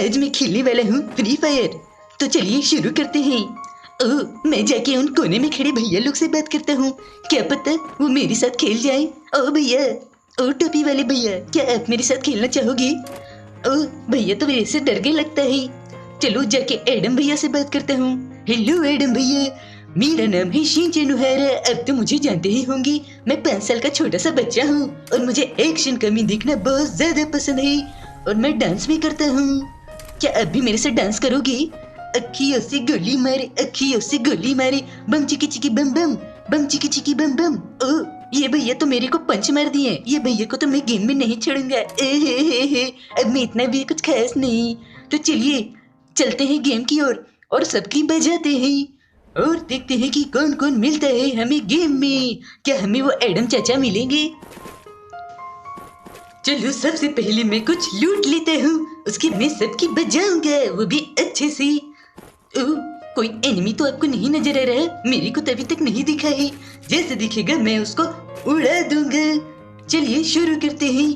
आज मैं खेलने वाला हूँ फ्री फायर। तो चलिए शुरू करते हैं। मैं जाके उन कोने में खड़े भैया लोग से बात करता हूँ, क्या पता वो मेरे साथ खेल जाए। ओ भैया, ओ टोपी वाले भैया, क्या आप मेरे साथ खेलना चाहोगे? ओ भैया तो मेरे से डर के लगता है। चलो जाके एडम भैया से बात करता हूँ। हेलो एडम भैया, मेरा नाम है शिनचैन ओहारा। अब तो मुझे जानते ही होंगे, मैं 5 साल का छोटा सा बच्चा हूँ और मुझे एक्शन कमी देखना बहुत ज्यादा पसंद है और मैं डांस भी करता हूँ। क्या आप भी मेरे साथ डांस करोगे? अखियों से गोली मारे, अखियों से गोली मारे, बम चिकी चिकी बम बम, बम चिकी चिकी बम बम। ओ ये भैया तो मेरे को पंच मार दिए। ये भैया को तो मैं गेम में नहीं छोड़ूंगा। अब मैं इतना भी कुछ खास नहीं। तो चलिए चलते हैं गेम की ओर और सबकी बजाते हैं और देखते हैं कि कौन कौन मिलता है हमें गेम में। क्या हमें वो एडम चाचा मिलेंगे? चलो सबसे पहले मैं कुछ लूट लेता हूँ, उसके मैं सबकी बजाऊंगा, वो भी अच्छे से। कोई एनिमी तो आपको नहीं नजर आ रहा है? मेरे को तो अभी तक नहीं दिखा है। जैसे दिखेगा मैं उसको उड़ा दूंगा। चलिए शुरू करते हैं।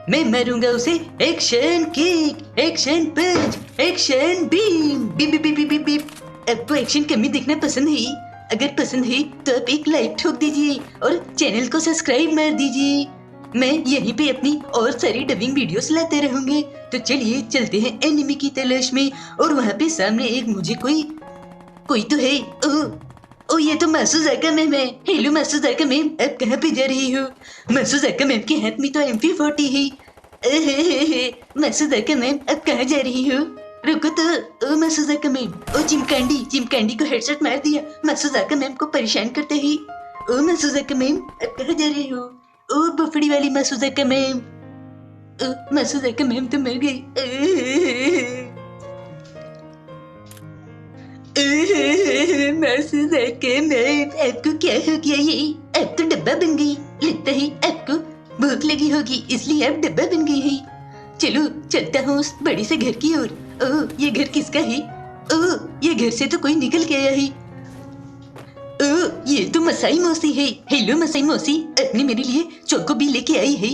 मैं मारूंगा उसे action kick, action punch, action beam, beep beep beep beep beep. आपको एक्शन कमी देखना पसंद है? अगर पसंद है तो आप एक लाइक ठोक दीजिए और चैनल को सब्सक्राइब मार दीजिए। मैं यहीं पे अपनी और सारी डबिंग वीडियोस लाते रहूंगे। तो चलिए चलते हैं एनिमी की तलाश में। और वहाँ पे सामने एक मुझे कोई तो है। ओ ये तो मासूजाका मैम है। हेलो मासूजाका मैम, आप कहाँ पे जा रही हो? मासूजाका मैम के हाथ में तो MP40 है। मासूजाका मैम आप कहाँ जा रही हो? रुको तो। ओ मासूजाका मैम, ओ चिमकांडी को हेडशॉट मार दिया। मासूजाका मैम को परेशान करते ही। ओ मासूजाका मैम आप कहाँ जा रही हो? ओ बफड़ी वाली मासूजाका मैम। मासूजाका मैम तो मर गई। मासूजाका मैम आपको क्या हो गया? ये आप तो डब्बा बन गई। लगता है आपको भूख लगी होगी इसलिए आप डब्बा बन गई है। चलो चलता हूँ उस बड़े से घर की ओर। ये घर किसका है? ये घर से तो कोई निकल के आया है। ये तो मसाई मौसी है। हेलो मसाई मौसी, आपने मेरे लिए चोको भी लेके आई है।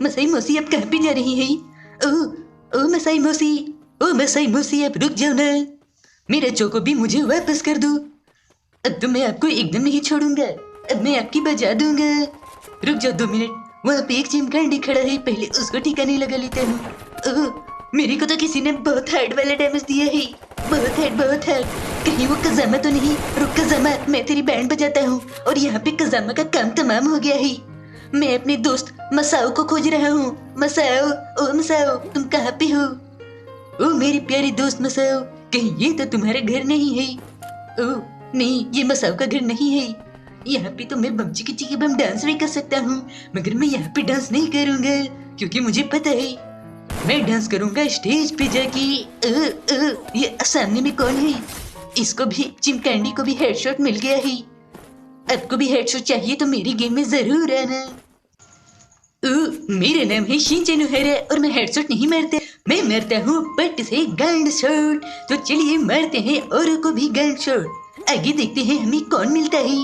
मसाई मौसी आप कहाँ पे जा रही है? ओ मसाई मौसी आप रुक जाओ ना, मेरा चोको भी मुझे वापस कर दो। अब तो मैं आपको एकदम नहीं छोड़ूंगा, अब मैं आपकी बजा दूंगा। रुक जाओ 2 मिनट, वहाँ पे एक चिमकांडी खड़ा है, पहले उसको ठिकाने लगा लेता हूँ। मेरे को तो किसी ने बहुत हार्ड वाला डैमेज दिया है, बहुत हार्ड। कहीं वो कजामा तो नहीं? रुक कजामा, मैं तेरी बैंड बजाता हूँ और यहाँ पे कजामा का काम तमाम हो गया है। मैं अपने दोस्त मसाओ को खोज रहा हूँ। मसाओ, ओ मसाओ तुम कहाँ पे हो? ओ मेरी प्यारी दोस्त मसाओ, कहीं ये तो तुम्हारा घर नहीं है? ओ नहीं, ये मसाओ का घर नहीं है। यहाँ पे तो मैं बम चिकी चिकी बम डांस भी कर सकता हूँ, मगर मैं यहाँ पे डांस नहीं करूँगा क्योंकि मुझे पता है मैं डांस करूँगा स्टेज पे जाके। ये सामने में कौन है? इसको भी, चिमकांडी को भी हेडशॉट मिल गया है। आपको भी हेडशॉट चाहिए तो मेरी गेम में जरूर आना। मेरा नाम है शिनचैन ओहारा और मैं हेडशॉट नहीं मारता, मैं मारता हूँ पट से गन शॉट। तो चलिए मारते हैं औरों को भी गन शॉट। आगे देखते हैं हमें कौन मिलता है।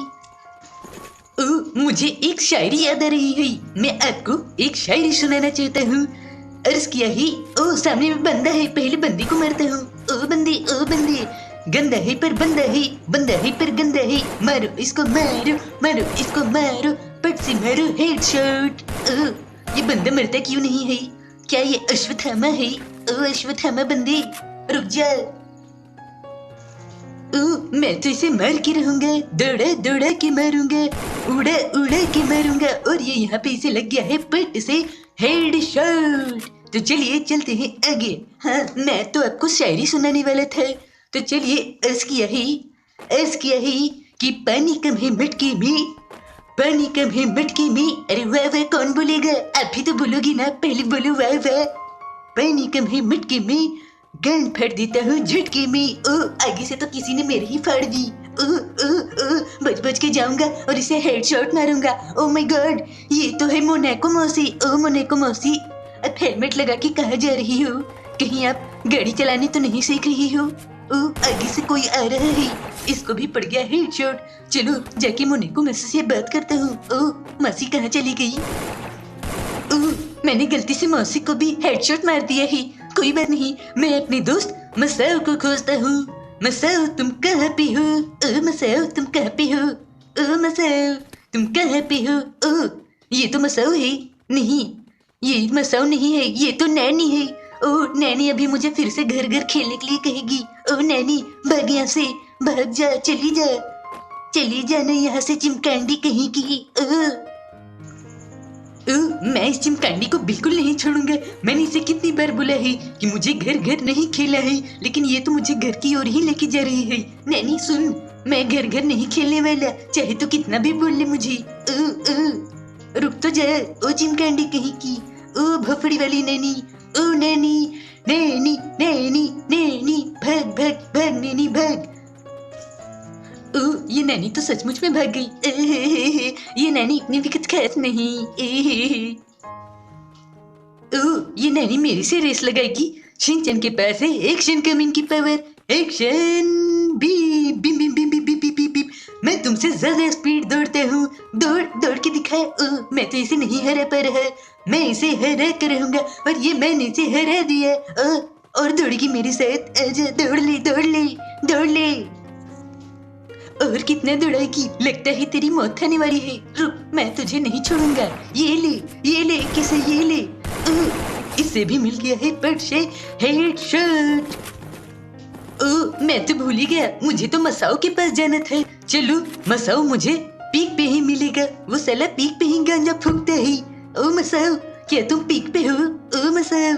मुझे एक शायरी याद आ रही है, मैं आपको एक शायरी सुनाना चाहता हूँ। अर्ज किया ही, ओ सामने में बंदा है, पहले बंदे को मारता हूँ। ओ बंदे, गंदा है पर बंदा है पर गंदा है। मारो इसको मारो, पट से मारो हेडशॉट। ये बंदा मरता क्यों नहीं है? क्या ये अश्वत्थामा है? ओ अश्वत्थामा बंदे रुक जा। मैं तो इसे मार के रहूंगा, दौड़ा के मारूंगा, उड़ा के मारूंगा और ये यहाँ पे इसे लग गया है पट से हेडशॉट। तो चलिए चलते हैं आगे। हाँ, मैं तो आपको शायरी सुनाने वाला था। तो चलिए अर्ज किया है कि पानी कम है मटके में। अरे वाह वाह, कौन बोलेगा? आप ही तो बोलोगी ना, पहले बोलो वाह वाह। पानी कम है मटके में, गन फाड़ देता हूँ झटके में। आगे से तो किसी ने मेरे ही फाड़ दी। बच के जाऊंगा और इसे हेडशॉट मारूंगा। ओ माय गॉड, ये तो है मोनाको मौसी। ओ मोनाको मौसी, अब हेलमेट लगा के कहाँ जा रही हो? कहीं आप गाड़ी चलाने तो नहीं सीख रही हो? आगे से कोई आ रहा है, इसको भी पड़ गया हेडशॉट। चलो जाके मोनाको मौसी से बात करता हूँ। मौसी कहाँ चली गई? मैंने गलती से मौसी को भी हेडशॉट मार दिया है। कोई बात नहीं, मैं अपने दोस्त मसाओ को खोजता हूँ। मसाओ तुम कहाँ पे हो? ओ मसाओ तुम कहाँ पे हो? ओ मसाओ तुम कहाँ पे हो? ओ ये तो मसाओ है। नहीं, ये मसाओ नहीं है, ये तो नैनी है। ओ नैनी अभी मुझे फिर से घर घर खेलने के लिए कहेगी। ओ नैनी भाग यहाँ से, भाग जा, चली जाना यहाँ से चिमकांडी कहीं की। मैं इस चिमकांडी को बिल्कुल नहीं छोड़ूंगा। मैंने इसे कितनी बार बोला है कि मुझे घर घर नहीं खेला है, लेकिन ये तो मुझे घर की ओर ही लेके जा रही है। नैनी सुन, मैं घर घर नहीं खेलने वाला, चाहे तो कितना भी बोल ले मुझे। रुक तो जा, ओ चिमकांडी कहीं की, ओ भफड़ी वाली नैनी। ओ नैनी नैनी नैनी नैनी, भाग भाग भाग नैनी भाग। ये नैनी तो सचमुच में भाग गई। ये नैनी इतनी भी कुछ खास नहीं। ये नैनी मेरे से रेस लगाएगी। शिनचैन के पास है एक्शन कमिंग की power. Action beep beep beep beep beep beep beep beep. मैं तुमसे ज्यादा स्पीड दौड़ता हूँ। दौड़ के दिखा। मैं तो इसे नहीं हरा पा रहा, मैं इसे हरा कर रहूंगा, और ये मैंने इसे हरा दिया। और दौड़ेगी मेरे साथ। आजा, दौड़ ले। और कितना दौड़ाएगी? लगता है तेरी मौत आने वाली है। रुक, मैं तुझे नहीं छोड़ूंगा। ये ले किसे, ये ले। इससे भी मिल गया है पट से हेडशॉट। मैं तो भूल ही गया, मुझे तो मसाओ के पास जाना था। चलो, मसाओ मुझे पीक पे ही मिलेगा। वो साला पीक पे ही गांजा फूकता है। ओ मसाओ, क्या तुम पीक पे हो? ओ मसाओ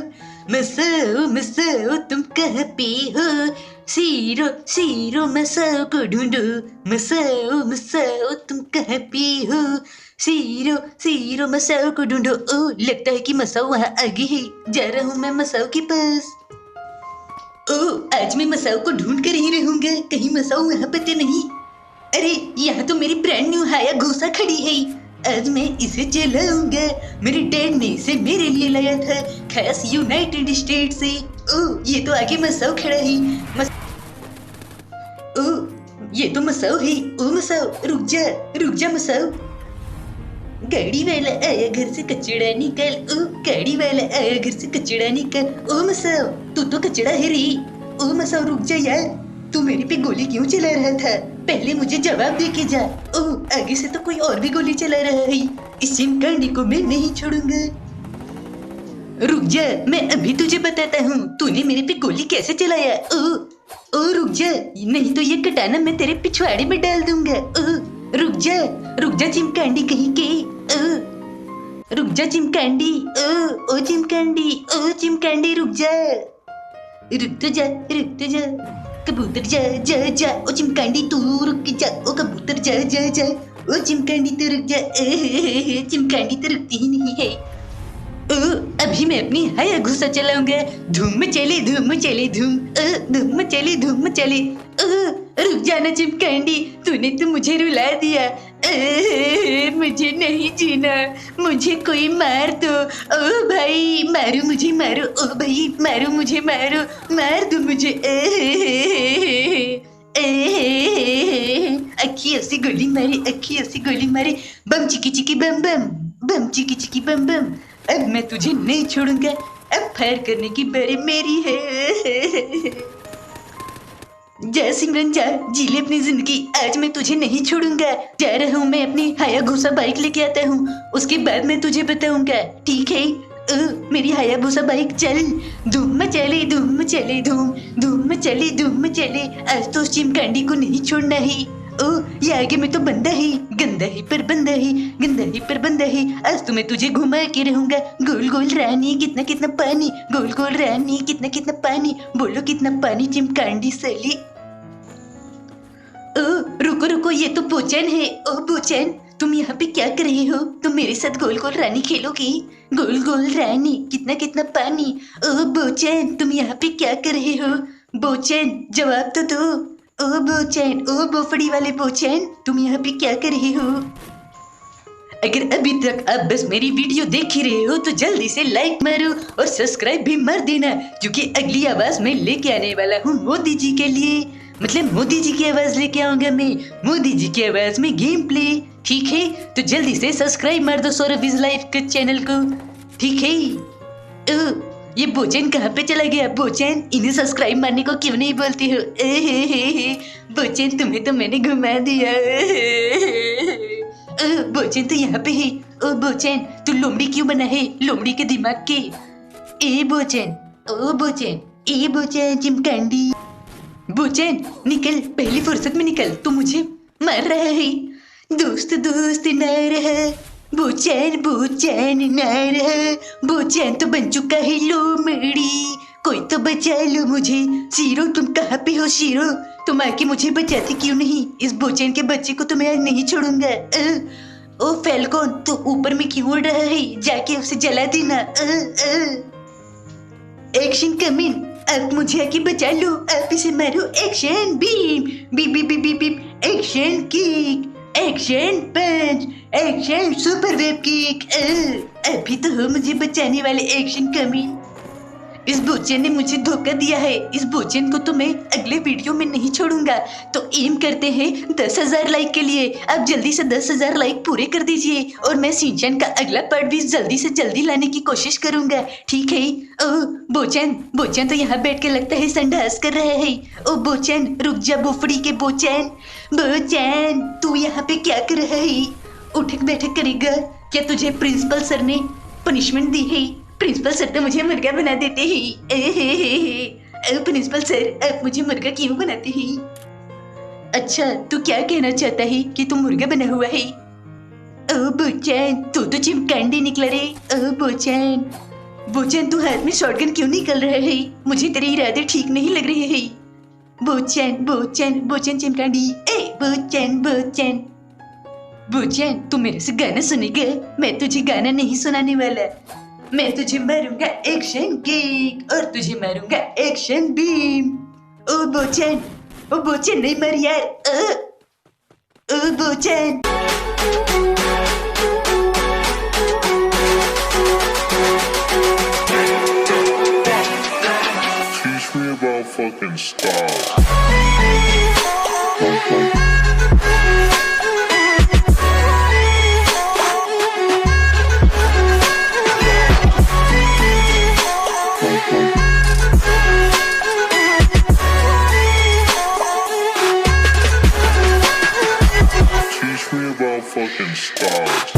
तुम कहाँ पे हो? सीरो मसाओ को ढूंढो। मसाओ तुम कहाँ पे हो? सीरो मसाओ को ढूंढो। लगता है कि मसाओ वहाँ आगे है। जा रहा हूँ मैं मसाओ के पास। आज मैं मसाओ को ढूंढ कर ही रहूंगा, कहीं मसाओ वहाँ पे तो नहीं। अरे यहाँ तो मेरी ब्रांड न्यू हायाबुसा खड़ी है। आज मैं इसे चलाऊंगा। मेरे डैड ने इसे मेरे लिए लाया था, खास यूनाइटेड स्टेट से। ये तो आगे मसाओ खड़ा है। ये तो मसाओ है। ओ मसाओ, रुक जा मसाओ। गाड़ी वाला आया, घर से कचड़ा निकाल। गाड़ी वाला आया, घर से कचड़ा निकाल। ओ मसाओ, तू तो कचड़ा है रे। ओ मसाओ रुक जा यार, तू मेरे पे गोली क्यों चला रहा था? पहले मुझे जवाब दे के जा। आगे से तो कोई और भी गोली चला रहा है। इस चिमकांडी को मैं नहीं छोड़ूंगा। रुक जा, मैं अभी तुझे बताता हूँ तूने मेरे पे गोली कैसे चलाया। रुक जा, नहीं तो ये कटाना मैं तेरे पिछवाड़े में डाल दूंगा। रुक जा चिमकांडी कहीं के। रुक जा चिमकांडी। ओ चिमकांडी रुक तो जा। कबूतर जा। ओ चिमकांडी तू रुक जा। ओ कबूतर जा। ओ चिमकांडी तू रुक जा। चिमकांडी तो रुकती ही नहीं है। अभी मैं अपनी हायाबुसा चलाऊंगा। धूम मचले। रुक जाना चिमकांडी, तूने तो मुझे रुला दिया। मुझे नहीं जीना, मुझे कोई मार दो। ओ भाई मारो मुझे, मारो। ओ भाई मारो मुझे, मार दो मुझे। अखियों से गोली मारे। बम चिकी बम। अब मैं तुझे नहीं छोड़ूंगा। अब फायर करने की बारी मेरी है। जा सिमरन जा, जी ले अपनी जिंदगी। आज मैं तुझे नहीं छोड़ूंगा। जा रहा हूँ मैं, अपनी हायाबुसा बाइक लेके आता हूँ, उसके बाद मैं तुझे बताऊंगा, ठीक है? मेरी हायाबुसा बाइक चल। धूम मचले। आज तो उस चिमकांडी को नहीं छोड़ना है। ये आगे में तो बंदा है, गंदा ही पर बंदा है। आज तो मैं तुझे घुमा के रहूंगा। गोल रानी कितना पानी, गोल रानी कितना पानी। बोलो कितना पानी चिमकांडी सली। रुको, ये तो बोचैन है। बोचैन, तुम यहाँ पे क्या कर रहे हो? तुम मेरे साथ गोल रानी खेलोगी? गोल रानी कितना पानी। बोचैन, तुम यहाँ पे क्या कर रहे हो? बोचैन, जवाब तो दो। बोचैन, बोफड़ी वाले बोचैन, तुम यहाँ पे क्या कर रहे हो? अगर अभी तक आप बस मेरी वीडियो देख ही रहे हो तो जल्दी से लाइक मारो और सब्सक्राइब भी मार देना, क्योंकि अगली आवाज में लेके आने वाला हूँ मोदी जी के लिए। मतलब मोदी जी की आवाज लेके आऊंगा मैं, मोदी जी की आवाज में गेम प्ले। ठीक है, तो जल्दी से सब्सक्राइब मार दो सौरभ इज लाइफ के चैनल को, ठीक है? ये बोचैन कहाँ पे चला गया? बोचैन, इन्हें सब्सक्राइब मारने को क्यों नहीं बोलती हो? बोचैन, तुम्हें तो मैंने घुमा दिया। बोचैन तो यहाँ पे है। ओ बोचैन, तू लोमड़ी क्यों बना है? लोमड़ी के दिमाग के। ए बोचैन, ओ बोचैन, ए बोचैन चिमकांडी। बोचैन निकल, पहली फुर्सत में निकल, तू मुझे मार रहा है। दोस्त दोस्त ना रहा, बोचैन बोचैन ना रहा, बोचैन तो बन चुका है लोमड़ी, कोई तो बचा लो मुझे। शीरो, तुम कहाँ पे हो शीरो? तुम आके मुझे बचाती क्यों नहीं? इस बोचैन के बच्चे को तो मैं आज नहीं छोड़ूंगा। ओ फैल्कॉन, तू ऊपर में क्यों उड़ रहा है? जाके उसे जला देना। एक्शन कमिंग, अब मुझे आके बचा लो, आप इसे मारो। Action beam, beep beep beep beep beep, action kick, action punch, action super web kick. अभी तो हो मुझे बचाने वाले एक्शन कमिंग। इस बोचैन ने मुझे धोखा दिया है। इस बोचैन को तो मैं अगले वीडियो में नहीं छोड़ूंगा। तो एम करते हैं 10,000 लाइक के लिए। आप जल्दी से 10,000 लाइक पूरे कर दीजिए और मैं शिनचैन का अगला पार्ट भी जल्दी से जल्दी लाने की कोशिश करूंगा, ठीक है? ओह बोचैन, बोचैन तो यहाँ बैठ के लगता है संडास कर रहा है। ओ बोचैन, रुक जा बुफड़ी के बोचैन। बोचैन, तू यहाँ पे क्या कर रहा है? उठक बैठक करेगा क्या? तुझे प्रिंसिपल सर ने पनिशमेंट दी है? प्रिंसिपल सर तो मुझे मुर्गा बना देते हैं। प्रिंसिपल सर, आप मुझे मुर्गा क्यों बनाते हैं? अच्छा, तू क्या कहना चाहता है कि तू मुर्गा बना हुआ है? ओ बोचैन, तू तो चिमकांडी निकला रे। ओ बोचैन, बोचैन तू हाथ में शॉटगन क्यों निकल रहा है? मुझे तेरे इरादे ठीक नहीं लग रहे हैं। बोचैन बोचैन बोचैन चिमकांडी, ए बोचैन बोचैन। बोचैन, तू मेरे से गाना सुनेगा? मैं तुझे गाना नहीं सुनाने वाला। मैं तुझे मारूंगा एक्शन किक और तुझे मारूंगा एक्शन बीम। ओ बोचैन, ओ बोचैन नहीं मर यार। ओ बोचैन। Teach me about fucking stars. Teach me about fucking stars.